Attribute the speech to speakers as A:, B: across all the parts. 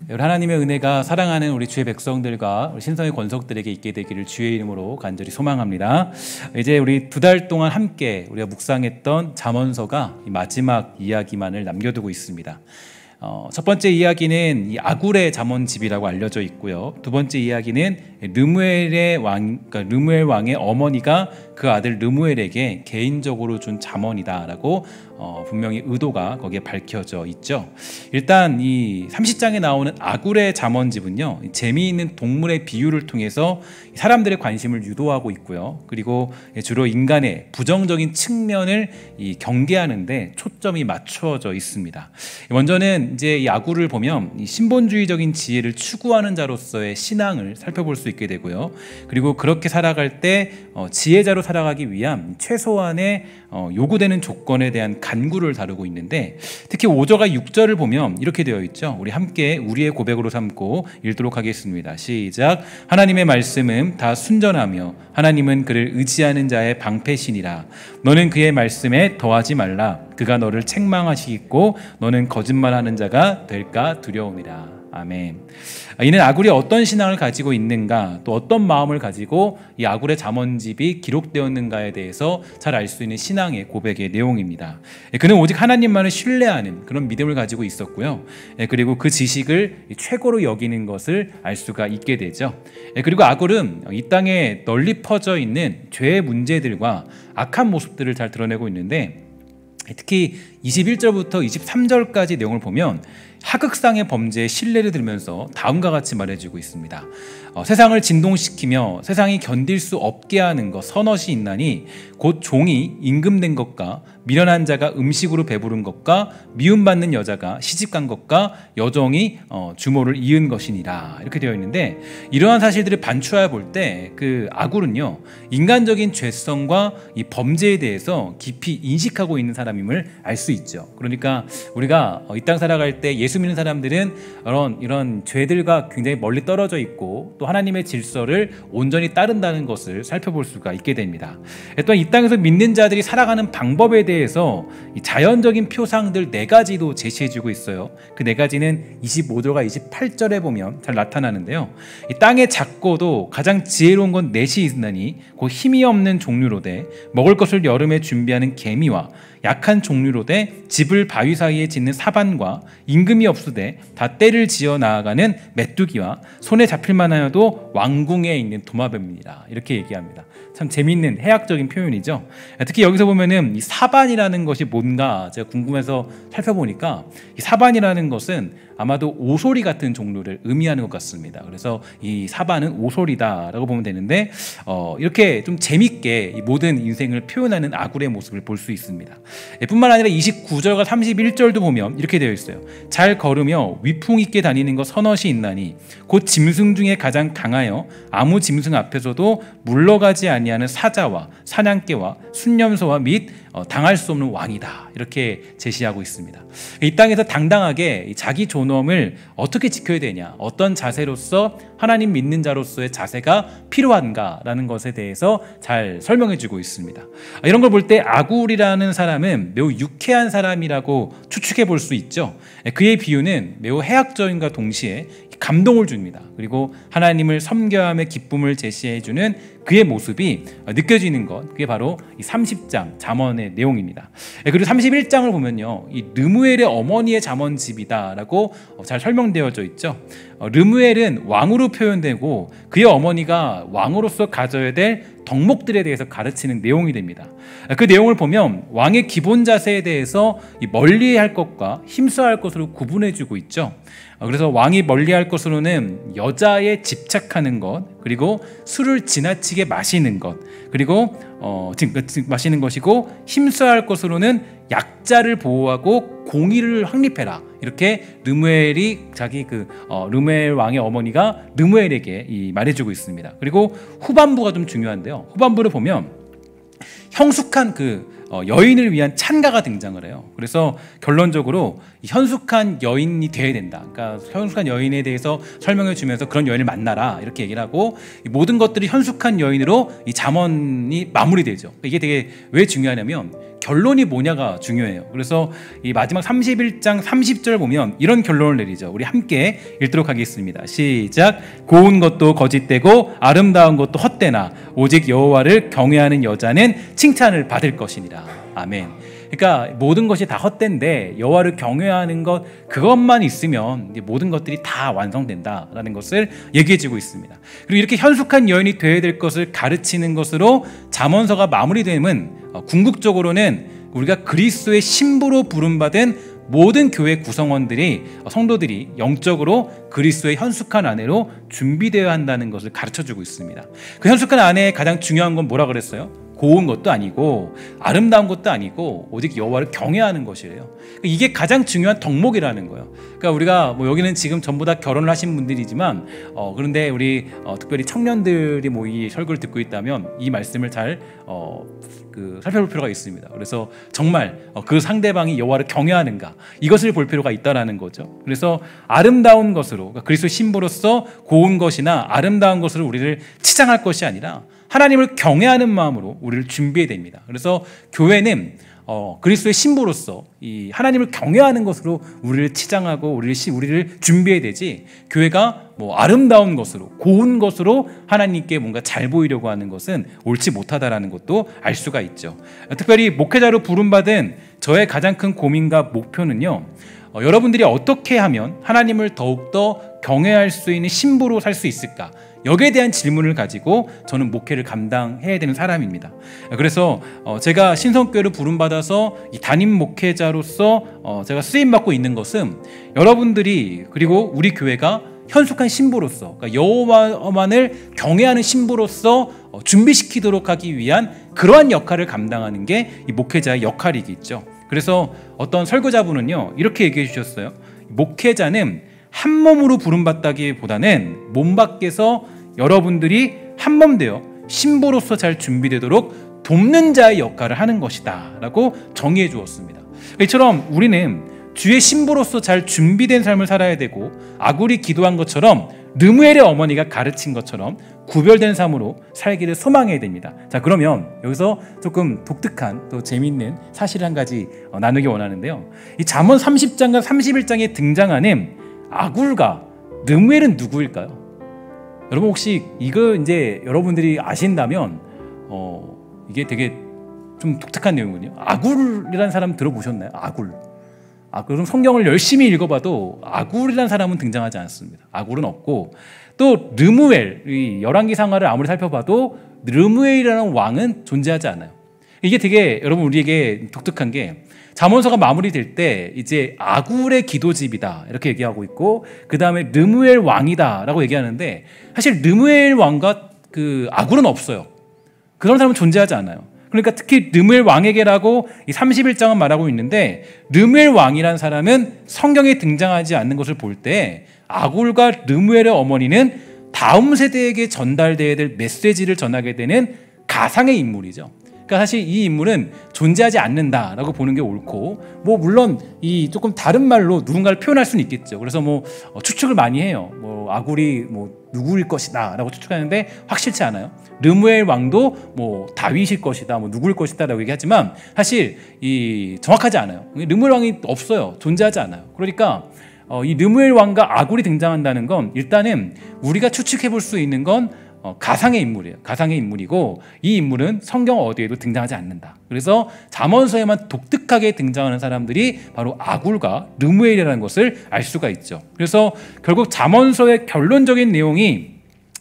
A: 하나님의 은혜가 사랑하는 우리 주의 백성들과 우리 신성의 권속들에게 있게 되기를 주의 이름으로 간절히 소망합니다. 이제 우리 2달 동안 함께 우리가 묵상했던 잠언서가 마지막 이야기만을 남겨두고 있습니다. 첫 번째 이야기는 이 아굴의 잠언집이라고 알려져 있고요. 두 번째 이야기는 르무엘 왕의 어머니가 그 아들 르무엘에게 개인적으로 준 잠언이다라고 분명히 의도가 거기에 밝혀져 있죠. 일단 이 30장에 나오는 아굴의 잠언집은요, 재미있는 동물의 비유를 통해서 사람들의 관심을 유도하고 있고요. 그리고 주로 인간의 부정적인 측면을 경계하는데 초점이 맞춰져 있습니다. 먼저는 이제 이 아굴을 보면 이 신본주의적인 지혜를 추구하는 자로서의 신앙을 살펴볼 수 있게 되고요. 그리고 그렇게 살아갈 때 지혜자로 살아가기 위한 최소한의 요구되는 조건에 대한 간구를 다루고 있는데, 특히 5절과 6절을 보면 이렇게 되어 있죠. 우리 함께 우리의 고백으로 삼고 읽도록 하겠습니다. 시작. 하나님의 말씀은 다 순전하며 하나님은 그를 의지하는 자의 방패시니라. 너는 그의 말씀에 더하지 말라. 그가 너를 책망하시겠고 너는 거짓말하는 자가 될까 두려움이라. 아멘. 이는 아굴이 어떤 신앙을 가지고 있는가, 또 어떤 마음을 가지고 이 아굴의 잠언집이 기록되었는가에 대해서 잘 알 수 있는 신앙의 고백의 내용입니다. 그는 오직 하나님만을 신뢰하는 그런 믿음을 가지고 있었고요. 그리고 그 지식을 최고로 여기는 것을 알 수가 있게 되죠. 그리고 아굴은 이 땅에 널리 퍼져 있는 죄의 문제들과 악한 모습들을 잘 드러내고 있는데, 특히 21절부터 23절까지 내용을 보면 하극상의 범죄에 신뢰를 들면서 다음과 같이 말해주고 있습니다. 세상을 진동시키며 세상이 견딜 수 없게 하는 것 선엇이 있나니 곧 종이 임금된 것과 미련한 자가 음식으로 배부른 것과 미움받는 여자가 시집간 것과 여종이 주모를 이은 것이니라, 이렇게 되어 있는데, 이러한 사실들을 반추하여 볼 때 그 아굴은요, 인간적인 죄성과 이 범죄에 대해서 깊이 인식하고 있는 사람임을 알 수 있죠. 그러니까 우리가 이 땅 살아갈 때 예수 믿는 사람들은 이런 죄들과 굉장히 멀리 떨어져 있고 또 하나님의 질서를 온전히 따른다는 것을 살펴볼 수가 있게 됩니다. 또한 이 땅에서 믿는 자들이 살아가는 방법에 대해서 이 자연적인 표상들 4가지도 제시해주고 있어요. 그 4가지는 25절과 28절에 보면 잘 나타나는데요. 이 땅에 작고도 가장 지혜로운 건 넷이 있으니 곧 힘이 없는 종류로되 먹을 것을 여름에 준비하는 개미와 약한 종류로되 집을 바위 사이에 짓는 사반과 임금이 없으되 다 때를 지어 나아가는 메뚜기와 손에 잡힐만 하여도 왕궁에 있는 도마뱀이라, 이렇게 얘기합니다. 참 재미있는 해학적인 표현이죠. 특히 여기서 보면은 이 사반이라는 것이 뭔가 제가 궁금해서 살펴보니까, 이 사반이라는 것은 아마도 오소리 같은 종류를 의미하는 것 같습니다. 그래서 이 사반은 오소리다라고 보면 되는데, 이렇게 좀 재밌게 이 모든 인생을 표현하는 아굴의 모습을 볼 수 있습니다. 뿐만 아니라 29절과 31절도 보면 이렇게 되어 있어요. 잘 걸으며 위풍 있게 다니는 것 선엇이 있나니 곧 짐승 중에 가장 강하여 아무 짐승 앞에서도 물러가지 아니하는 사자와 사냥개와 순념소와 및 당할 수 없는 왕이다, 이렇게 제시하고 있습니다. 이 땅에서 당당하게 자기 존엄을 어떻게 지켜야 되냐, 어떤 자세로서 하나님 믿는 자로서의 자세가 필요한가라는 것에 대해서 잘 설명해주고 있습니다. 이런 걸 볼 때 아굴이라는 사람은 매우 유쾌한 사람이라고 추측해 볼 수 있죠. 그의 비유는 매우 해학적인과 동시에 감동을 줍니다. 그리고 하나님을 섬겨야 함의 기쁨을 제시해주는 그의 모습이 느껴지는 것, 그게 바로 이 30장 잠언의 내용입니다. 그리고 31장을 보면요, 이 르무엘의 어머니의 잠언집이다라고 잘 설명되어져 있죠. 르무엘은 왕으로 표현되고 그의 어머니가 왕으로서 가져야 될 덕목들에 대해서 가르치는 내용이 됩니다. 그 내용을 보면 왕의 기본 자세에 대해서 멀리해야 할 것과 힘써야 할 것으로 구분해주고 있죠. 그래서 왕이 멀리할 것으로는 여자에 집착하는 것, 그리고 술을 지나치게 마시는 것, 그리고 마시는 것이고, 힘써야 할 것으로는 약자를 보호하고 공의를 확립해라, 이렇게 르무엘이 르무엘 왕의 어머니가 르무엘에게 말해주고 있습니다. 그리고 후반부가 좀 중요한데요. 후반부를 보면 형숙한 여인을 위한 찬가가 등장을 해요. 그래서 결론적으로 현숙한 여인이 되어야 된다. 그러니까 현숙한 여인에 대해서 설명해 주면서 그런 여인을 만나라, 이렇게 얘기를 하고, 모든 것들이 현숙한 여인으로 이 잠언이 마무리되죠. 이게 되게 왜 중요하냐면 결론이 뭐냐가 중요해요. 그래서 이 마지막 31장 30절 보면 이런 결론을 내리죠. 우리 함께 읽도록 하겠습니다. 시작. 고운 것도 거짓되고 아름다운 것도 헛되나 오직 여호와를 경외하는 여자는 칭찬을 받을 것이니라. 아멘. 그러니까 모든 것이 다 헛된데 여호와를 경외하는 것 그것만 있으면 모든 것들이 다 완성된다라는 것을 얘기해주고 있습니다. 그리고 이렇게 현숙한 여인이 되어야 될 것을 가르치는 것으로 잠언서가 마무리됨은 궁극적으로는 우리가 그리스도의 신부로 부름받은 모든 교회 구성원들이 성도들이 영적으로 그리스도의 현숙한 아내로 준비되어야 한다는 것을 가르쳐주고 있습니다. 그 현숙한 아내의 가장 중요한 건 뭐라 그랬어요? 고운 것도 아니고 아름다운 것도 아니고 오직 여호와를 경외하는 것이래요. 이게 가장 중요한 덕목이라는 거예요. 그러니까 우리가 여기는 지금 전부 다 결혼을 하신 분들이지만 그런데 우리 특별히 청년들이 이 설교를 듣고 있다면 이 말씀을 잘 살펴볼 필요가 있습니다. 그래서 정말 그 상대방이 여호와를 경외하는가 이것을 볼 필요가 있다라는 거죠. 그래서 아름다운 것으로 그러니까 그리스도 신부로서 고운 것이나 아름다운 것으로 우리를 치장할 것이 아니라 하나님을 경외하는 마음으로 우리를 준비해야 됩니다. 그래서 교회는 그리스도의 신부로서 이 하나님을 경외하는 것으로 우리를 치장하고 우리를 준비해야 되지, 교회가 아름다운 것으로 고운 것으로 하나님께 뭔가 잘 보이려고 하는 것은 옳지 못하다라는 것도 알 수가 있죠. 특별히 목회자로 부름받은 저의 가장 큰 고민과 목표는요, 여러분들이 어떻게 하면 하나님을 더욱더 경외할 수 있는 신부로 살 수 있을까? 여기에 대한 질문을 가지고 저는 목회를 감당해야 되는 사람입니다. 그래서 제가 신성교회를 부름받아서 이 담임 목회자로서 제가 쓰임받고 있는 것은 여러분들이 그리고 우리 교회가 현숙한 신부로서, 그러니까 여호와만을 경외하는 신부로서 준비시키도록 하기 위한 그러한 역할을 감당하는 게 이 목회자의 역할이겠죠. 그래서 어떤 설교자분은요 이렇게 얘기해 주셨어요. 목회자는 한 몸으로 부름받다기보다는 몸 밖에서 여러분들이 한 몸 되어 신부로서 잘 준비되도록 돕는 자의 역할을 하는 것이다 라고 정의해 주었습니다. 이처럼 우리는 주의 신부로서 잘 준비된 삶을 살아야 되고, 아굴이 기도한 것처럼 르무엘의 어머니가 가르친 것처럼 구별된 삶으로 살기를 소망해야 됩니다. 자, 그러면 여기서 조금 독특한 또 재미있는 사실 한 가지 나누기 원하는데요. 이 잠언 30장과 31장에 등장하는 아굴과 르무엘은 누구일까요? 여러분 혹시 이거 이제 여러분들이 아신다면 이게 되게 좀 독특한 내용이거든요. 아굴이라는 사람 들어보셨나요? 아굴. 그럼 성경을 열심히 읽어봐도 아굴이라는 사람은 등장하지 않습니다. 아굴은 없고, 또 르무엘, 이 열왕기상하를 아무리 살펴봐도 르무엘이라는 왕은 존재하지 않아요. 이게 되게 여러분 우리에게 독특한 게, 잠언서가 마무리될 때 이제 아굴의 기도집이다 이렇게 얘기하고 있고, 그 다음에 르무엘 왕이다라고 얘기하는데, 사실 르무엘 왕과 그 아굴은 없어요. 그런 사람은 존재하지 않아요. 그러니까 특히 르무엘 왕에게라고 이 31장은 말하고 있는데, 르무엘 왕이라는 사람은 성경에 등장하지 않는 것을 볼 때 아굴과 르무엘의 어머니는 다음 세대에게 전달되어야 될 메시지를 전하게 되는 가상의 인물이죠. 그러니까 사실 이 인물은 존재하지 않는다라고 보는 게 옳고, 물론 이 조금 다른 말로 누군가를 표현할 수는 있겠죠. 그래서 추측을 많이 해요. 아굴이 누구일 것이다라고 추측하는데 확실치 않아요. 르무엘 왕도 다윗일 것이다, 누구일 것이다라고 얘기하지만 사실 이 정확하지 않아요. 르무엘 왕이 없어요. 존재하지 않아요. 그러니까 이 르무엘 왕과 아굴이 등장한다는 건 일단은 우리가 추측해 볼 수 있는 건 가상의 인물이에요. 가상의 인물이고, 이 인물은 성경 어디에도 등장하지 않는다. 그래서 잠언서에만 독특하게 등장하는 사람들이 바로 아굴과 르무엘이라는 것을 알 수가 있죠. 그래서 결국 잠언서의 결론적인 내용이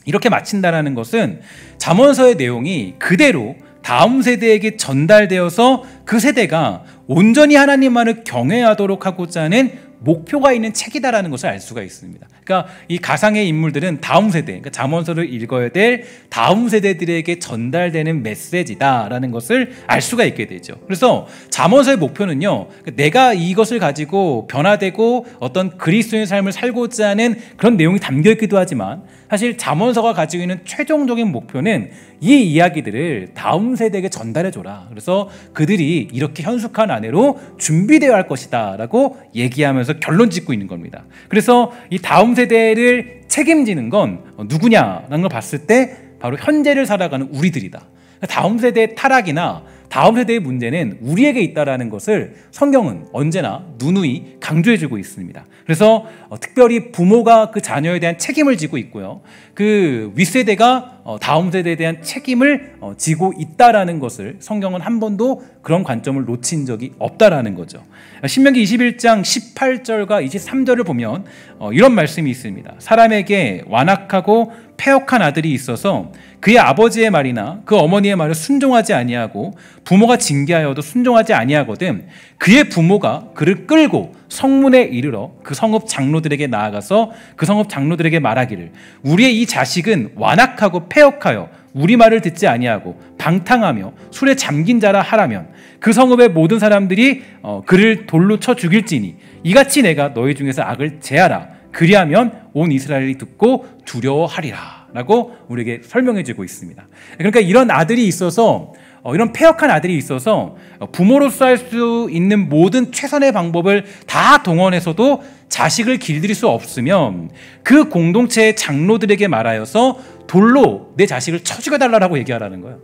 A: 이렇게 마친다라는 것은 잠언서의 내용이 그대로 다음 세대에게 전달되어서 그 세대가 온전히 하나님만을 경외하도록 하고자 하는 목표가 있는 책이다라는 것을 알 수가 있습니다. 그러니까 이 가상의 인물들은 다음 세대, 그러니까 잠언서를 읽어야 될 다음 세대들에게 전달되는 메시지다라는 것을 알 수가 있게 되죠. 그래서 잠언서의 목표는요, 내가 이것을 가지고 변화되고 어떤 그리스도의 삶을 살고자 하는 그런 내용이 담겨 있기도 하지만, 사실 잠언서가 가지고 있는 최종적인 목표는 이 이야기들을 다음 세대에게 전달해줘라. 그래서 그들이 이렇게 현숙한 아내로 준비되어야 할 것이다 라고 얘기하면서 결론 짓고 있는 겁니다. 그래서 이 다음 세대를 책임지는 건 누구냐라는 걸 봤을 때 바로 현재를 살아가는 우리들이다. 다음 세대의 타락이나 다음 세대의 문제는 우리에게 있다라는 것을 성경은 언제나 누누이 강조해주고 있습니다. 그래서 특별히 부모가 그 자녀에 대한 책임을 지고 있고요. 그 윗세대가 다음 세대에 대한 책임을 지고 있다라는 것을 성경은 한 번도 그런 관점을 놓친 적이 없다라는 거죠. 신명기 21장 18절과 23절을 보면 이런 말씀이 있습니다. 사람에게 완악하고 패역한 아들이 있어서 그의 아버지의 말이나 그 어머니의 말을 순종하지 아니하고 부모가 징계하여도 순종하지 아니하거든 그의 부모가 그를 끌고 성문에 이르러 그 성읍 장로들에게 나아가서 그 성읍 장로들에게 말하기를 우리의 이 자식은 완악하고 패역하여 우리 말을 듣지 아니하고 방탕하며 술에 잠긴 자라 하라면 그 성읍의 모든 사람들이 그를 돌로 쳐 죽일지니 이같이 내가 너희 중에서 악을 제하라. 그리하면 온 이스라엘이 듣고 두려워하리라 라고 우리에게 설명해주고 있습니다. 그러니까 이런 아들이 있어서 이런 패역한 아들이 있어서 부모로서 할 수 있는 모든 최선의 방법을 다 동원해서도 자식을 길들일 수 없으면 그 공동체의 장로들에게 말하여서 돌로 내 자식을 쳐 죽여달라고 얘기하라는 거예요.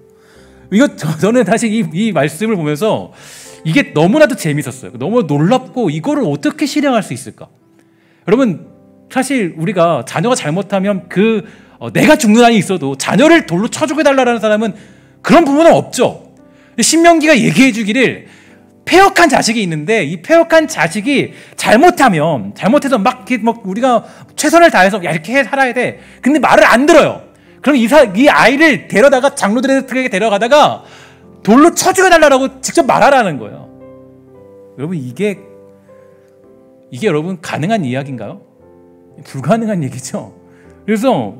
A: 이거 저는 사실 이 말씀을 보면서 이게 너무나도 재밌었어요. 너무 놀랍고 이거를 어떻게 실행할 수 있을까? 여러분 사실 우리가 자녀가 잘못하면 내가 죽는 한이 있어도 자녀를 돌로 쳐 죽여달라는 사람은 그런 부모는 없죠. 신명기가 얘기해 주기를 패역한 자식이 있는데 이 패역한 자식이 잘못해서 막 우리가 최선을 다해서 이렇게 살아야 돼. 근데 말을 안 들어요. 그럼 이 아이를 데려다가 장로들에게 데려가다가 돌로 쳐 죽여달라고 직접 말하라는 거예요. 여러분 이게 여러분 가능한 이야기인가요? 불가능한 얘기죠. 그래서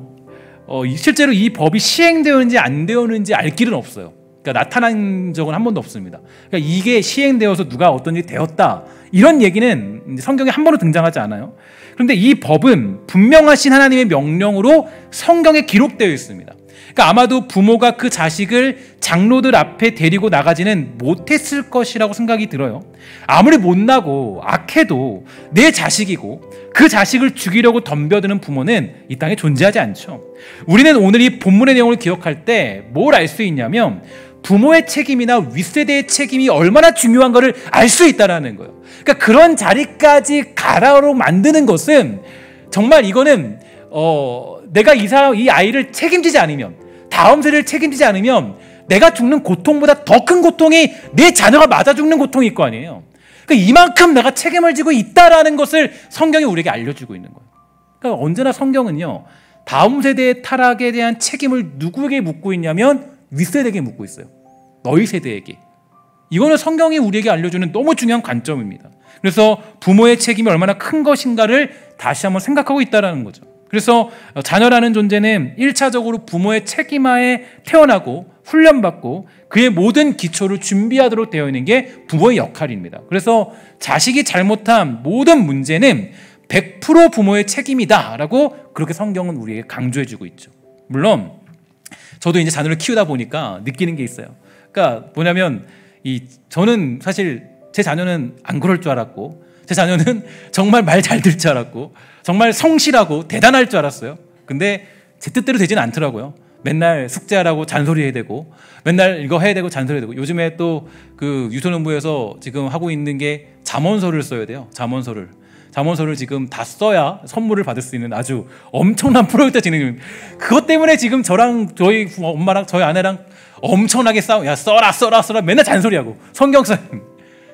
A: 실제로 이 법이 시행되었는지 안 되었는지 알 길은 없어요. 그러니까 나타난 적은 한 번도 없습니다. 그러니까 이게 시행되어서 누가 어떤 일이 되었다 이런 얘기는 성경에 한 번도 등장하지 않아요. 그런데 이 법은 분명하신 하나님의 명령으로 성경에 기록되어 있습니다. 그러니까 아마도 부모가 그 자식을 장로들 앞에 데리고 나가지는 못했을 것이라고 생각이 들어요. 아무리 못나고 악해도 내 자식이고 그 자식을 죽이려고 덤벼드는 부모는 이 땅에 존재하지 않죠. 우리는 오늘 이 본문의 내용을 기억할 때 뭘 알 수 있냐면 부모의 책임이나 윗세대의 책임이 얼마나 중요한 걸 알 수 있다는 거예요. 그러니까 그런 자리까지 가라로 만드는 것은 정말 이거는 내가 이 아이를 책임지지 않으면 다음 세대를 책임지지 않으면 내가 죽는 고통보다 더 큰 고통이 내 자녀가 맞아 죽는 고통일 거 아니에요. 그러니까 이만큼 내가 책임을 지고 있다라는 것을 성경이 우리에게 알려주고 있는 거예요. 그러니까 언제나 성경은요 다음 세대의 타락에 대한 책임을 누구에게 묻고 있냐면 윗세대에게 묻고 있어요. 너희 세대에게. 이거는 성경이 우리에게 알려주는 너무 중요한 관점입니다. 그래서 부모의 책임이 얼마나 큰 것인가를 다시 한번 생각하고 있다는 거죠. 그래서 자녀라는 존재는 1차적으로 부모의 책임하에 태어나고 훈련받고 그의 모든 기초를 준비하도록 되어 있는 게 부모의 역할입니다. 그래서 자식이 잘못한 모든 문제는 100% 부모의 책임이다라고 그렇게 성경은 우리에게 강조해주고 있죠. 물론 저도 이제 자녀를 키우다 보니까 느끼는 게 있어요. 그러니까 뭐냐면 저는 사실 제 자녀는 안 그럴 줄 알았고 제 자녀는 정말 말 잘 들을 줄 알았고 정말 성실하고 대단할 줄 알았어요. 근데 제 뜻대로 되지는 않더라고요. 맨날 숙제하라고 잔소리해야 되고 맨날 이거 해야 되고 잔소리해야 되고 요즘에 또 그 유소년부에서 지금 하고 있는 게 잠원서를 써야 돼요. 잠원서를 지금 다 써야 선물을 받을 수 있는 아주 엄청난 프로젝트 진행. 그것 때문에 지금 저랑 저희 엄마랑 저희 아내랑 엄청나게 야 써라 맨날 잔소리하고 성경 써.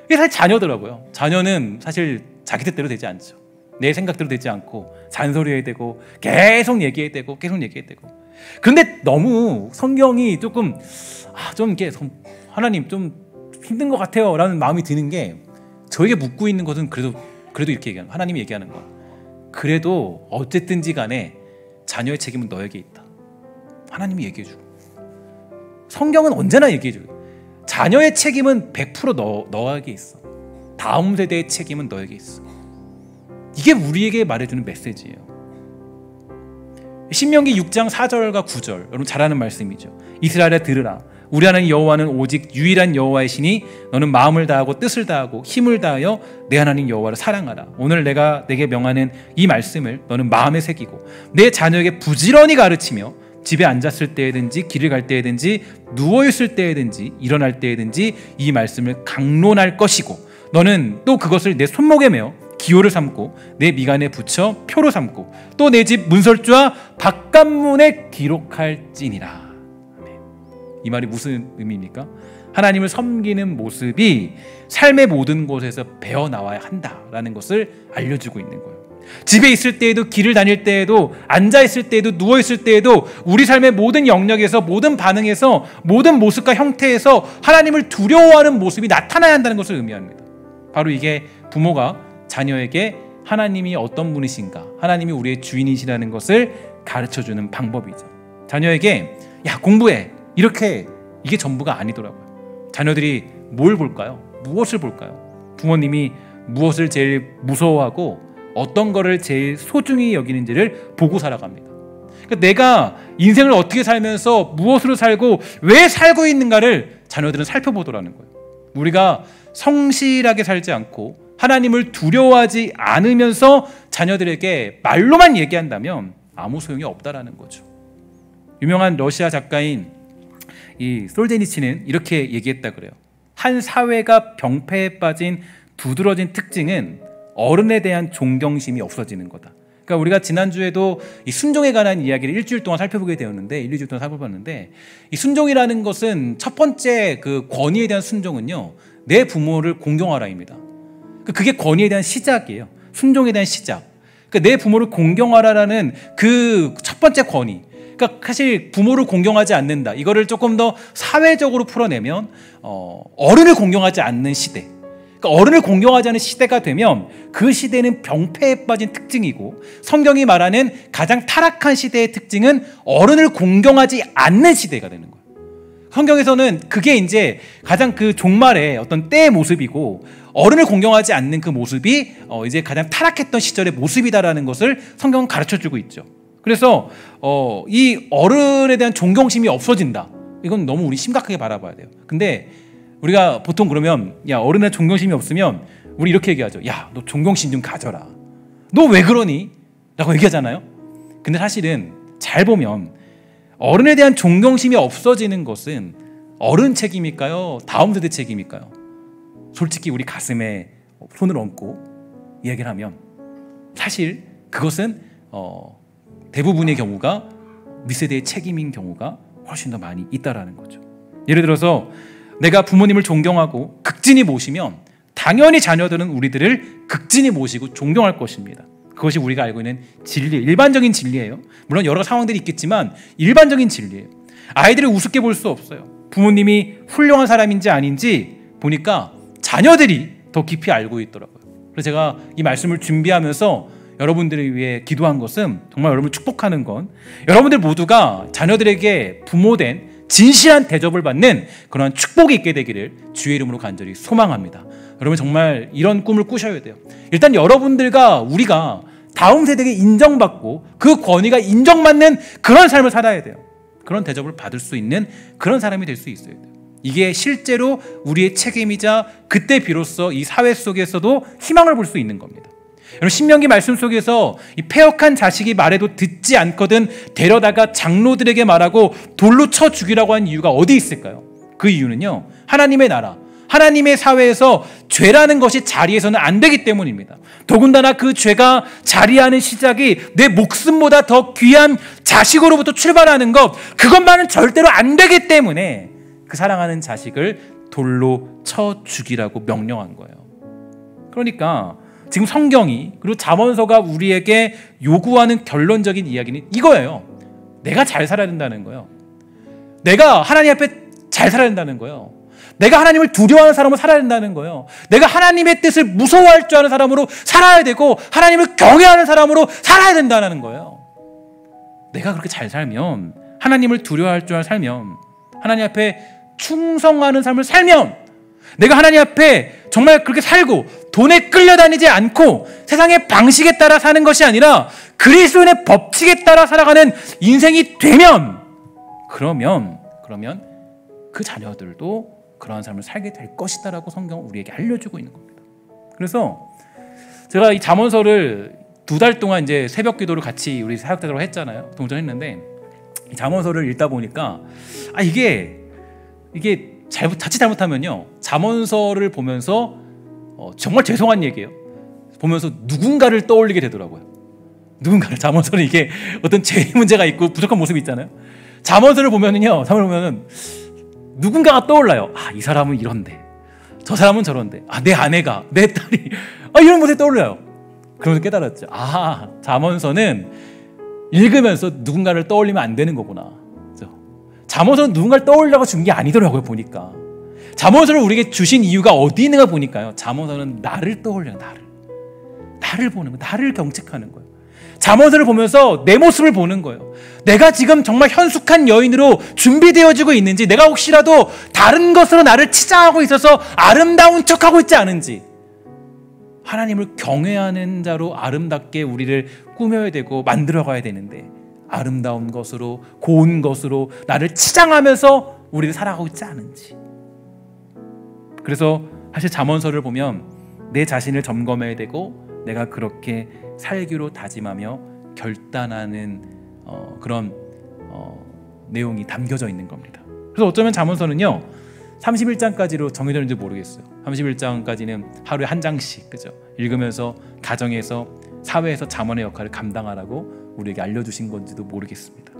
A: 이게 사실 자녀더라고요. 자녀는 사실 자기 뜻대로 되지 않죠. 내 생각대로 되지 않고 잔소리해야 되고 계속 얘기해야 되고 그런데 너무 성경이 조금 좀 이렇게 하나님 좀 힘든 것 같아요 라는 마음이 드는 게 저에게 묻고 있는 것은 그래도 이렇게 얘기하는 하나님이 얘기하는 거 그래도 어쨌든지 간에 자녀의 책임은 너에게 있다. 하나님이 얘기해주고 성경은 언제나 얘기해줘요. 자녀의 책임은 100% 너에게 있어. 다음 세대의 책임은 너에게 있어. 이게 우리에게 말해주는 메시지예요. 신명기 6장 4절과 9절 여러분 잘 아는 말씀이죠. 이스라엘아 들으라. 우리 하나님 여호와는 오직 유일한 여호와이시니 너는 마음을 다하고 뜻을 다하고 힘을 다하여 내 하나님 여호와를 사랑하라. 오늘 내가 내게 명하는 이 말씀을 너는 마음에 새기고 내 자녀에게 부지런히 가르치며 집에 앉았을 때든지 길을 갈 때든지 누워있을 때든지 일어날 때든지 이 말씀을 강론할 것이고 너는 또 그것을 내 손목에 메어 기호를 삼고 내 미간에 붙여 표로 삼고 또 내 집 문설주와 바깥문에 기록할지니라. 이 말이 무슨 의미입니까? 하나님을 섬기는 모습이 삶의 모든 곳에서 배어나와야 한다라는 것을 알려주고 있는 거예요. 집에 있을 때에도 길을 다닐 때에도 앉아있을 때에도 누워있을 때에도 우리 삶의 모든 영역에서 모든 반응에서 모든 모습과 형태에서 하나님을 두려워하는 모습이 나타나야 한다는 것을 의미합니다. 바로 이게 부모가 자녀에게 하나님이 어떤 분이신가, 하나님이 우리의 주인이시라는 것을 가르쳐주는 방법이죠. 자녀에게 야 공부해 이렇게 이게 전부가 아니더라고요. 자녀들이 뭘 볼까요? 무엇을 볼까요? 부모님이 무엇을 제일 무서워하고 어떤 거를 제일 소중히 여기는지를 보고 살아갑니다. 그러니까 내가 인생을 어떻게 살면서 무엇으로 살고 왜 살고 있는가를 자녀들은 살펴보더라는 거예요. 우리가 성실하게 살지 않고 하나님을 두려워하지 않으면서 자녀들에게 말로만 얘기한다면 아무 소용이 없다라는 거죠. 유명한 러시아 작가인 이 솔제니치는 이렇게 얘기했다 그래요. 한 사회가 병폐에 빠진 두드러진 특징은 어른에 대한 존경심이 없어지는 거다. 그러니까 우리가 지난주에도 이 순종에 관한 이야기를 일주일 동안 살펴보게 되었는데 1, 2주 동안 살펴봤는데 이 순종이라는 것은 첫 번째 그 권위에 대한 순종은요. 내 부모를 공경하라입니다. 그게 권위에 대한 시작이에요. 순종에 대한 시작. 그러니까 내 부모를 공경하라라는 그 첫 번째 권위. 그러니까 사실 부모를 공경하지 않는다. 이거를 조금 더 사회적으로 풀어내면 어른을 공경하지 않는 시대. 그러니까 어른을 공경하지 않는 시대가 되면 그 시대는 병폐에 빠진 특징이고 성경이 말하는 가장 타락한 시대의 특징은 어른을 공경하지 않는 시대가 되는 거예요. 성경에서는 그게 이제 가장 그 종말의 어떤 때의 모습이고 어른을 공경하지 않는 그 모습이 이제 가장 타락했던 시절의 모습이다라는 것을 성경은 가르쳐주고 있죠. 그래서 이 어른에 대한 존경심이 없어진다. 이건 너무 우리 심각하게 바라봐야 돼요. 근데 우리가 보통 그러면 야 어른의 존경심이 없으면 우리 이렇게 얘기하죠. 야 너 존경심 좀 가져라. 너 왜 그러니? 라고 얘기하잖아요. 근데 사실은 잘 보면 어른에 대한 존경심이 없어지는 것은 어른 책임일까요? 다음 세대 책임일까요? 솔직히 우리 가슴에 손을 얹고 이야기를 하면 사실 그것은 대부분의 경우가 윗세대의 책임인 경우가 훨씬 더 많이 있다라는 거죠. 예를 들어서 내가 부모님을 존경하고 극진히 모시면 당연히 자녀들은 우리들을 극진히 모시고 존경할 것입니다. 그것이 우리가 알고 있는 진리, 일반적인 진리예요. 물론 여러 상황들이 있겠지만 일반적인 진리예요. 아이들을 우습게 볼 수 없어요. 부모님이 훌륭한 사람인지 아닌지 보니까 자녀들이 더 깊이 알고 있더라고요. 그래서 제가 이 말씀을 준비하면서 여러분들을 위해 기도한 것은 정말 여러분을 축복하는 건 여러분들 모두가 자녀들에게 부모된 진실한 대접을 받는 그런 축복이 있게 되기를 주의 이름으로 간절히 소망합니다. 여러분 정말 이런 꿈을 꾸셔야 돼요. 일단 여러분들과 우리가 다음 세대에게 인정받고 그 권위가 인정받는 그런 삶을 살아야 돼요. 그런 대접을 받을 수 있는 그런 사람이 될 수 있어야 돼요. 이게 실제로 우리의 책임이자 그때 비로소 이 사회 속에서도 희망을 볼 수 있는 겁니다. 여러분 신명기 말씀 속에서 이 패역한 자식이 말해도 듣지 않거든 데려다가 장로들에게 말하고 돌로 쳐 죽이라고 한 이유가 어디 있을까요? 그 이유는요. 하나님의 나라, 하나님의 사회에서 죄라는 것이 자리해서는 안 되기 때문입니다. 더군다나 그 죄가 자리하는 시작이 내 목숨보다 더 귀한 자식으로부터 출발하는 것, 그것만은 절대로 안 되기 때문에 그 사랑하는 자식을 돌로 쳐 죽이라고 명령한 거예요. 그러니까 지금 성경이 그리고 잠언서가 우리에게 요구하는 결론적인 이야기는 이거예요. 내가 잘 살아야 된다는 거예요. 내가 하나님 앞에 잘 살아야 된다는 거예요. 내가 하나님을 두려워하는 사람으로 살아야 된다는 거예요. 내가 하나님의 뜻을 무서워할 줄 아는 사람으로 살아야 되고 하나님을 경외하는 사람으로 살아야 된다는 거예요. 내가 그렇게 잘 살면, 하나님을 두려워할 줄 살면, 하나님 앞에 충성하는 삶을 살면, 내가 하나님 앞에 정말 그렇게 살고 돈에 끌려다니지 않고 세상의 방식에 따라 사는 것이 아니라 그리스도의 법칙에 따라 살아가는 인생이 되면, 그러면 그 자녀들도 그러한 삶을 살게 될 것이다라고 성경은 우리에게 알려주고 있는 겁니다. 그래서 제가 이 잠언서를 2달 동안 이제 새벽 기도를 같이 우리 사역자들하고 했잖아요. 동전했는데 잠언서를 읽다 보니까 이게 자칫 잘못하면요, 잠언서를 보면서 정말 죄송한 얘기예요. 보면서 누군가를 떠올리게 되더라고요. 누군가를. 잠언서는 이게 어떤 죄의 문제가 있고 부족한 모습이 있잖아요. 잠언서를 보면은요, 누군가가 떠올라요. 이 사람은 이런데, 저 사람은 저런데, 내 아내가, 내 딸이, 이런 모습이 떠올라요. 그러면서 깨달았죠. 잠언서는 읽으면서 누군가를 떠올리면 안 되는 거구나. 잠언서는 누군가를 떠올리려고 준 게 아니더라고요. 보니까 잠언서를 우리에게 주신 이유가 어디 있는가 보니까요, 잠언서는 나를 떠올려요. 나를 보는 거예요. 나를 경책하는 거예요. 잠언서를 보면서 내 모습을 보는 거예요. 내가 지금 정말 현숙한 여인으로 준비되어지고 있는지, 내가 혹시라도 다른 것으로 나를 치장하고 있어서 아름다운 척하고 있지 않은지, 하나님을 경외하는 자로 아름답게 우리를 꾸며야 되고 만들어가야 되는데, 아름다운 것으로, 고운 것으로 나를 치장하면서 우리를 살아가고 있지 않은지. 그래서 사실 잠언서를 보면 내 자신을 점검해야 되고, 내가 그렇게 살기로 다짐하며 결단하는 그런 내용이 담겨져 있는 겁니다. 그래서 어쩌면 잠언서는요, 31장까지로 정해져 있는지 모르겠어요. 31장까지는 하루에 한 장씩, 그죠? 읽으면서 가정에서, 사회에서 잠언의 역할을 감당하라고 우리에게 알려주신 건지도 모르겠습니다.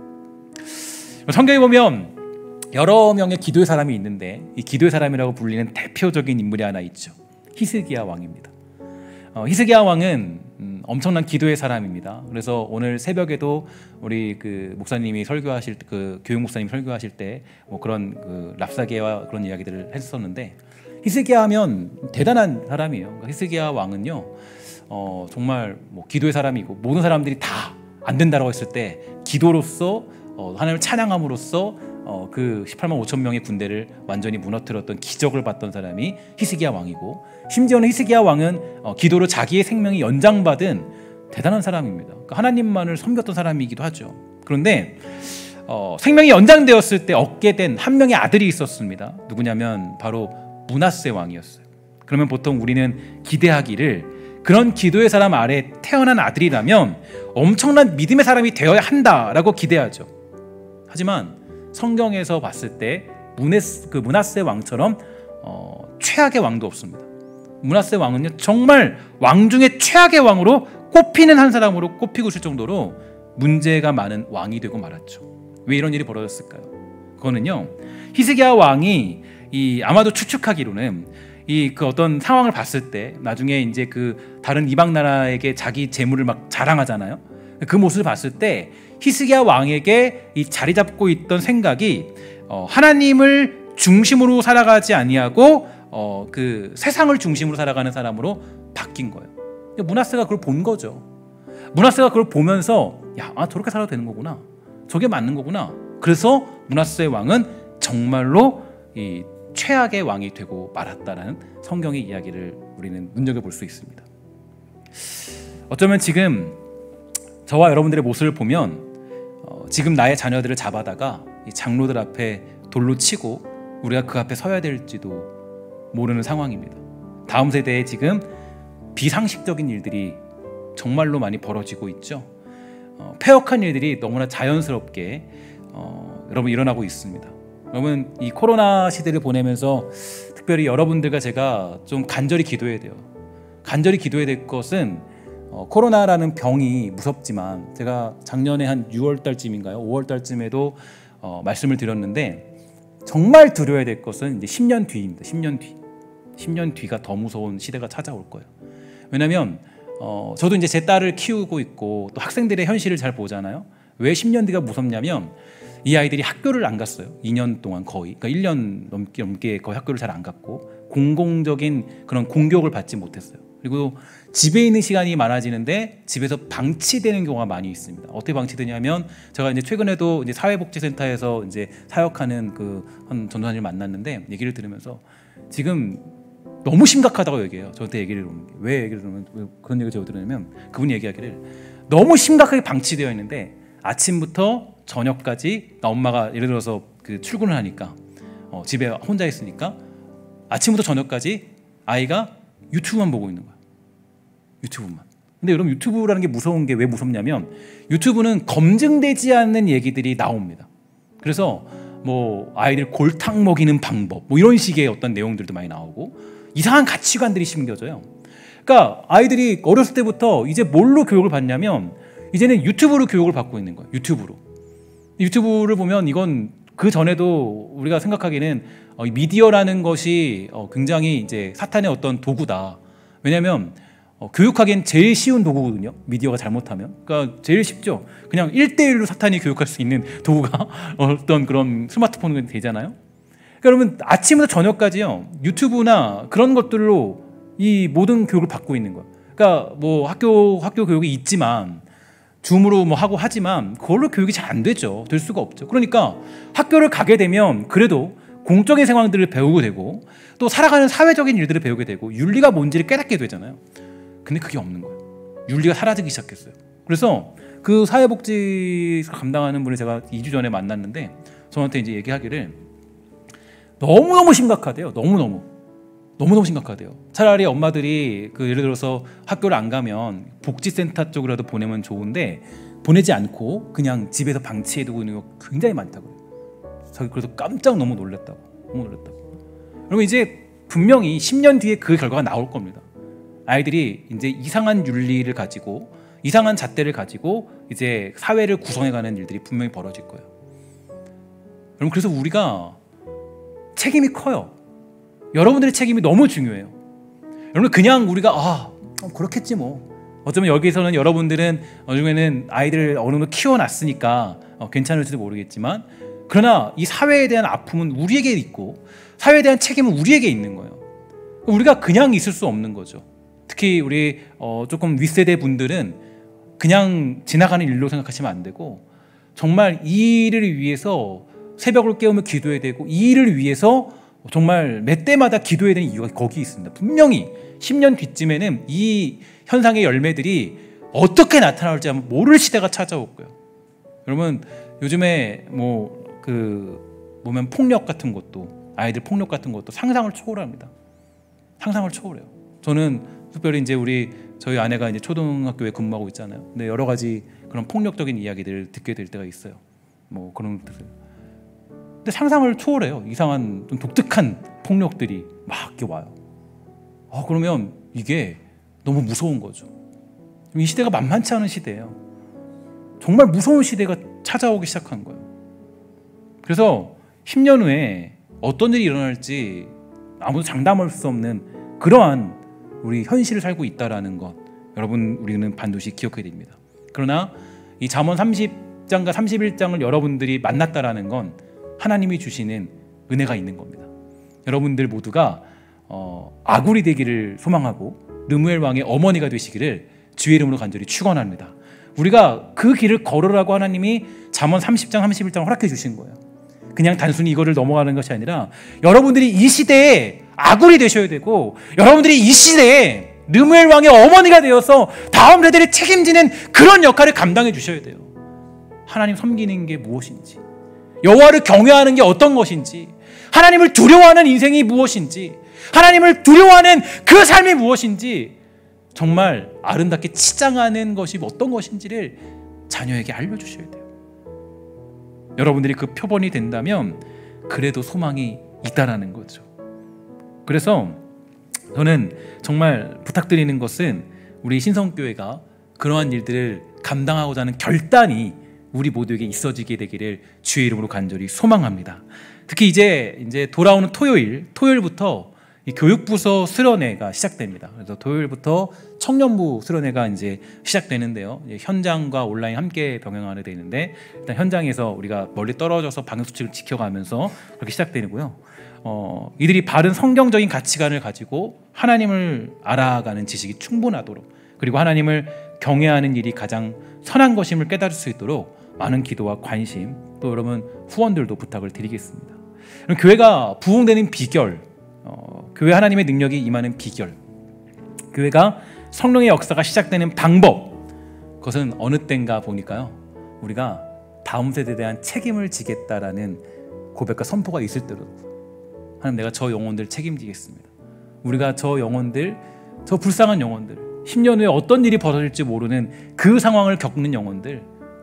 A: 성경에 보면 여러 명의 기도의 사람이 있는데, 이 기도의 사람이라고 불리는 대표적인 인물이 하나 있죠. 히스기야 왕입니다. 히스기야 왕은 엄청난 기도의 사람입니다. 그래서 오늘 새벽에도 우리 목사님이 설교하실 교육 목사님 설교하실 때 그런 랍사게와 그런 이야기들을 했었는데, 히스기야 하면 대단한 사람이에요. 그러니까 히스기야 왕은요, 정말 기도의 사람이고, 모든 사람들이 다 안 된다라고 했을 때 기도로서 하나님을 찬양함으로써 그 18만 5천 명의 군대를 완전히 무너뜨렸던 기적을 봤던 사람이 히스기야 왕이고, 심지어는 히스기야 왕은 기도로 자기의 생명이 연장받은 대단한 사람입니다. 그러니까 하나님만을 섬겼던 사람이기도 하죠. 그런데 생명이 연장되었을 때 얻게 된 한 명의 아들이 있었습니다. 누구냐면 바로 므낫세 왕이었어요. 그러면 보통 우리는 기대하기를, 그런 기도의 사람 아래 태어난 아들이라면 엄청난 믿음의 사람이 되어야 한다라고 기대하죠. 하지만 성경에서 봤을 때 므낫세 왕처럼 최악의 왕도 없습니다. 므낫세 왕은요, 정말 왕 중에 최악의 왕으로 꼽히는 한 사람으로 꼽히고 있을 정도로 문제가 많은 왕이 되고 말았죠. 왜 이런 일이 벌어졌을까요? 그거는요, 히스기야 왕이 아마도 추측하기로는 어떤 상황을 봤을 때, 나중에 이제 다른 이방 나라에게 자기 재물을 막 자랑하잖아요. 그 모습을 봤을 때 히스기야 왕에게 이 자리 잡고 있던 생각이 하나님을 중심으로 살아가지 아니하고 세상을 중심으로 살아가는 사람으로 바뀐 거예요. 므낫세가 그걸 본 거죠. 므낫세가 그걸 보면서 저렇게 살아도 되는 거구나, 저게 맞는 거구나. 그래서 므낫세 왕은 정말로 이 최악의 왕이 되고 말았다라는 성경의 이야기를 우리는 눈여겨볼 수 있습니다. 어쩌면 지금 저와 여러분들의 모습을 보면 지금 나의 자녀들을 잡아다가 이 장로들 앞에 돌로 치고 우리가 그 앞에 서야 될지도 모르는 상황입니다. 다음 세대에 지금 비상식적인 일들이 정말로 많이 벌어지고 있죠. 폐역한 일들이 너무나 자연스럽게 여러분 일어나고 있습니다. 여러분, 이 코로나 시대를 보내면서 특별히 여러분들과 제가 좀 간절히 기도해야 돼요. 간절히 기도해야 될 것은 코로나라는 병이 무섭지만, 제가 작년에 한 6월 달쯤인가요? 5월 달쯤에도 말씀을 드렸는데, 정말 두려워야 될 것은 이제 10년 뒤입니다. 10년 뒤가 더 무서운 시대가 찾아올 거예요. 왜냐하면 저도 이제 제 딸을 키우고 있고 또 학생들의 현실을 잘 보잖아요. 왜 10년 뒤가 무섭냐면, 이 아이들이 학교를 안 갔어요. 2년 동안 거의, 그러니까 1년 넘게 거의 학교를 잘 안 갔고, 공공적인 그런 공교육을 받지 못했어요. 그리고 집에 있는 시간이 많아지는데 집에서 방치되는 경우가 많이 있습니다. 어떻게 방치되냐면, 제가 이제 최근에도 이제 사회복지센터에서 이제 사역하는 한 전도사님을 만났는데, 얘기를 들으면서 지금 너무 심각하다고 얘기해요. 저한테 얘기를 들으면, 왜 얘기를 들으면, 왜 그런 얘기를 제가 들으냐면, 그분이 얘기하기를 너무 심각하게 방치되어 있는데 아침부터 저녁까지, 엄마가 예를 들어서 출근을 하니까 집에 혼자 있으니까 아침부터 저녁까지 아이가 유튜브만 보고 있는 거야. 유튜브만. 근데 여러분 유튜브라는 게 무서운 게 왜 무섭냐면 유튜브는 검증되지 않는 얘기들이 나옵니다. 그래서 뭐 아이들 골탕 먹이는 방법 뭐 이런 식의 어떤 내용들도 많이 나오고 이상한 가치관들이 심겨져요. 그러니까 아이들이 어렸을 때부터 이제 뭘로 교육을 받냐면 이제는 유튜브로 교육을 받고 있는 거예요. 유튜브를 보면 이건 그 전에도 우리가 생각하기에는 미디어라는 것이 굉장히 이제 사탄의 어떤 도구다. 왜냐하면 교육하기엔 제일 쉬운 도구거든요. 미디어가 잘못하면. 그러니까 제일 쉽죠. 그냥 1대1로 사탄이 교육할 수 있는 도구가 어떤 그런 스마트폰이 되잖아요. 그러니까 여러분 아침부터 저녁까지요. 유튜브나 그런 것들로 이 모든 교육을 받고 있는 거예요. 그러니까 뭐 학교 교육이 있지만 줌으로 뭐 하고 하지만 그걸로 교육이 잘 안 되죠. 될 수가 없죠. 그러니까 학교를 가게 되면 그래도 공적인 상황들을 배우게 되고 또 살아가는 사회적인 일들을 배우게 되고 윤리가 뭔지를 깨닫게 되잖아요. 근데 그게 없는 거예요. 윤리가 사라지기 시작했어요. 그래서 그 사회복지 감당하는 분을 제가 2주 전에 만났는데 저한테 이제 얘기하기를 너무너무 심각하대요. 너무너무 심각하대요. 차라리 엄마들이 그 예를 들어서 학교를 안 가면 복지센터 쪽이라도 보내면 좋은데 보내지 않고 그냥 집에서 방치해두고 있는 거 굉장히 많다고요. 그래서 깜짝 너무 놀랐다고. 그러면 이제 분명히 10년 뒤에 그 결과가 나올 겁니다. 아이들이 이제 이상한 윤리를 가지고 이상한 잣대를 가지고 이제 사회를 구성해가는 일들이 분명히 벌어질 거예요. 여러분 그래서 우리가 책임이 커요. 여러분들의 책임이 너무 중요해요. 여러분 그냥 우리가 그렇겠지 뭐. 어쩌면 여기서는 여러분들은 나중에는 아이들을 어느 정도 키워놨으니까 괜찮을지도 모르겠지만 그러나 이 사회에 대한 아픔은 우리에게 있고 사회에 대한 책임은 우리에게 있는 거예요. 우리가 그냥 있을 수 없는 거죠. 특히 우리 조금 윗세대 분들은 그냥 지나가는 일로 생각하시면 안 되고 정말 이 일을 위해서 새벽을 깨우며 기도해야 되고 이 일을 위해서 정말 몇 때마다 기도해야 되는 이유가 거기 있습니다. 분명히 10년 뒤쯤에는 이 현상의 열매들이 어떻게 나타날지 아마 모를 시대가 찾아올 거예요. 여러분 요즘에 보면 폭력 같은 것도 아이들 폭력 같은 것도 상상을 초월합니다. 상상을 초월해요. 저는 특별히 이제 저희 아내가 이제 초등학교에 근무하고 있잖아요. 근데 여러 가지 그런 폭력적인 이야기들을 듣게 될 때가 있어요. 뭐 그런 것들. 근데 상상을 초월해요. 이상한 좀 독특한 폭력들이 막 이렇게 와요. 그러면 이게 너무 무서운 거죠. 이 시대가 만만치 않은 시대예요. 정말 무서운 시대가 찾아오기 시작한 거예요. 그래서 10년 후에 어떤 일이 일어날지 아무도 장담할 수 없는 그러한 우리 현실을 살고 있다라는 것 여러분 우리는 반드시 기억해야 됩니다. 그러나 이 잠언 30장과 31장을 여러분들이 만났다라는 건 하나님이 주시는 은혜가 있는 겁니다. 여러분들 모두가 아굴이 되기를 소망하고 르무엘 왕의 어머니가 되시기를 주의 이름으로 간절히 축원합니다. 우리가 그 길을 걸으라고 하나님이 잠언 30장 31장 허락해 주신 거예요. 그냥 단순히 이거를 넘어가는 것이 아니라 여러분들이 이 시대에 아굴이 되셔야 되고 여러분들이 이 시대에 르무엘 왕의 어머니가 되어서 다음 세대를 책임지는 그런 역할을 감당해 주셔야 돼요. 하나님 섬기는 게 무엇인지 여호와를 경외하는 게 어떤 것인지 하나님을 두려워하는 인생이 무엇인지 하나님을 두려워하는 그 삶이 무엇인지 정말 아름답게 치장하는 것이 어떤 것인지를 자녀에게 알려주셔야 돼요. 여러분들이 그 표본이 된다면 그래도 소망이 있다라는 거죠. 그래서 저는 정말 부탁드리는 것은 우리 신성교회가 그러한 일들을 감당하고자 하는 결단이 우리 모두에게 있어지게 되기를 주의 이름으로 간절히 소망합니다. 특히 이제 돌아오는 토요일부터 이 교육부서 수련회가 시작됩니다. 그래서 토요일부터 청년부 수련회가 이제 시작되는데요. 현장과 온라인 함께 병행하게 되는데 일단 현장에서 우리가 멀리 떨어져서 방역 수칙을 지켜가면서 그렇게 시작되고요. 이들이 바른 성경적인 가치관을 가지고 하나님을 알아가는 지식이 충분하도록 그리고 하나님을 경외하는 일이 가장 선한 것임을 깨달을 수 있도록 많은 기도와 관심 또 여러분 후원들도 부탁을 드리겠습니다. 교회가 부흥되는 비결 교회 하나님의 능력이 임하는 비결 교회가 성령의 역사가 시작되는 방법 그것은 어느 때인가 보니까요 우리가 다음 세대에 대한 책임을 지겠다라는 고백과 선포가 있을 때로 하나님 내가 저 영혼들 책임지겠습니다. 우리가 저 영혼들 저 불쌍한 영혼들 10년 후에 어떤 일이 벌어질지 모르는 그 상황을 겪는 영혼들,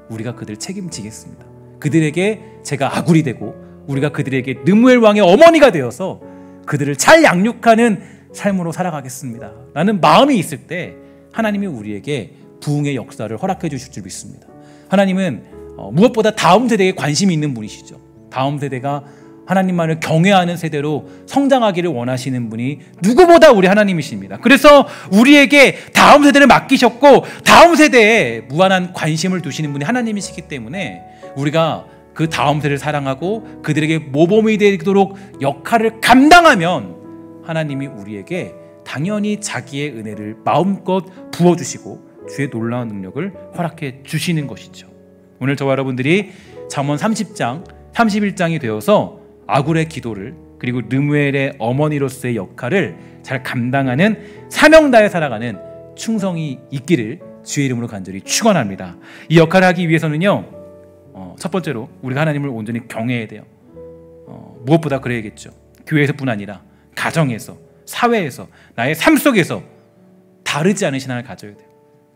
A: 우리가 그들 책임지겠습니다. 그들에게 제가 아굴이 되고 우리가 그들에게 느무엘 왕의 어머니가 되어서 그들을 잘 양육하는 삶으로 살아가겠습니다 라는 마음이 있을 때 하나님이 우리에게 부흥의 역사를 허락해 주실 줄 믿습니다. 하나님은 무엇보다 다음 세대에 관심이 있는 분이시죠. 다음 세대가 하나님만을 경외하는 세대로 성장하기를 원하시는 분이 누구보다 우리 하나님이십니다. 그래서 우리에게 다음 세대를 맡기셨고 다음 세대에 무한한 관심을 두시는 분이 하나님이시기 때문에 우리가 그 다음 세대를 사랑하고 그들에게 모범이 되도록 역할을 감당하면 하나님이 우리에게 당연히 자기의 은혜를 마음껏 부어주시고 주의 놀라운 능력을 허락해 주시는 것이죠. 오늘 저와 여러분들이 잠언 30장, 31장이 되어서 아굴의 기도를 그리고 느무엘의 어머니로서의 역할을 잘 감당하는 사명 다해 살아가는 충성이 있기를 주의 이름으로 간절히 축원합니다. 이 역할을 하기 위해서는요, 첫 번째로 우리가 하나님을 온전히 경외해야 돼요. 무엇보다 그래야겠죠. 교회에서뿐 아니라 가정에서, 사회에서, 나의 삶 속에서 다르지 않은 신앙을 가져야 돼요.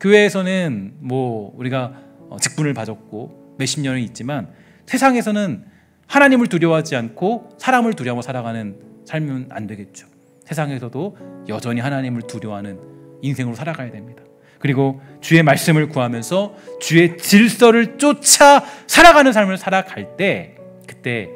A: 교회에서는 뭐 우리가 직분을 받았고 몇십 년이 있지만 세상에서는 하나님을 두려워하지 않고 사람을 두려워 살아가는 삶은 안 되겠죠. 세상에서도 여전히 하나님을 두려워하는 인생으로 살아가야 됩니다. 그리고 주의 말씀을 구하면서 주의 질서를 쫓아 살아가는 삶을 살아갈 때 그때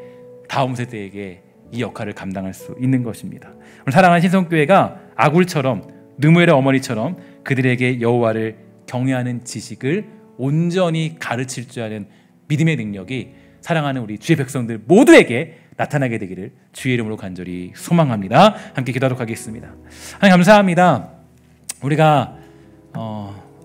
A: 다음 세대에게 이 역할을 감당할 수 있는 것입니다. 오늘 사랑하는 신성교회가 아굴처럼 느무엘의 어머니처럼 그들에게 여호와를 경외하는 지식을 온전히 가르칠 줄 아는 믿음의 능력이 사랑하는 우리 주의 백성들 모두에게 나타나게 되기를 주의 이름으로 간절히 소망합니다. 함께 기도하도록 하겠습니다. 하나님 감사합니다. 우리가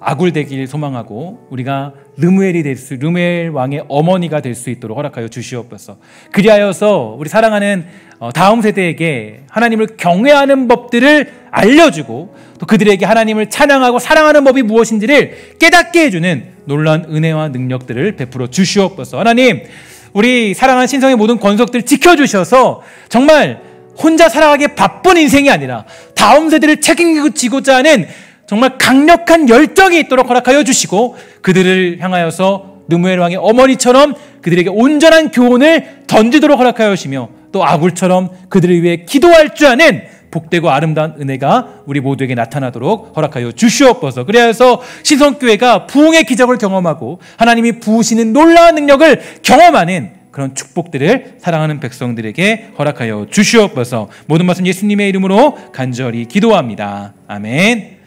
A: 아굴 되길 소망하고 우리가 느무엘 왕의 어머니가 될 수 있도록 허락하여 주시옵소서. 그리하여서 우리 사랑하는 다음 세대에게 하나님을 경외하는 법들을 알려주고 또 그들에게 하나님을 찬양하고 사랑하는 법이 무엇인지를 깨닫게 해주는 놀라운 은혜와 능력들을 베풀어 주시옵소서. 하나님, 우리 사랑하는 신성의 모든 권속들 지켜주셔서 정말 혼자 살아가기 바쁜 인생이 아니라 다음 세대를 책임지고자 하는 정말 강력한 열정이 있도록 허락하여 주시고 그들을 향하여서 느무엘 왕의 어머니처럼 그들에게 온전한 교훈을 던지도록 허락하여 주시며 또 아굴처럼 그들을 위해 기도할 줄 아는 복되고 아름다운 은혜가 우리 모두에게 나타나도록 허락하여 주시옵소서. 그래서 신성교회가 부흥의 기적을 경험하고 하나님이 부으시는 놀라운 능력을 경험하는 그런 축복들을 사랑하는 백성들에게 허락하여 주시옵소서. 모든 말씀 예수님의 이름으로 간절히 기도합니다. 아멘.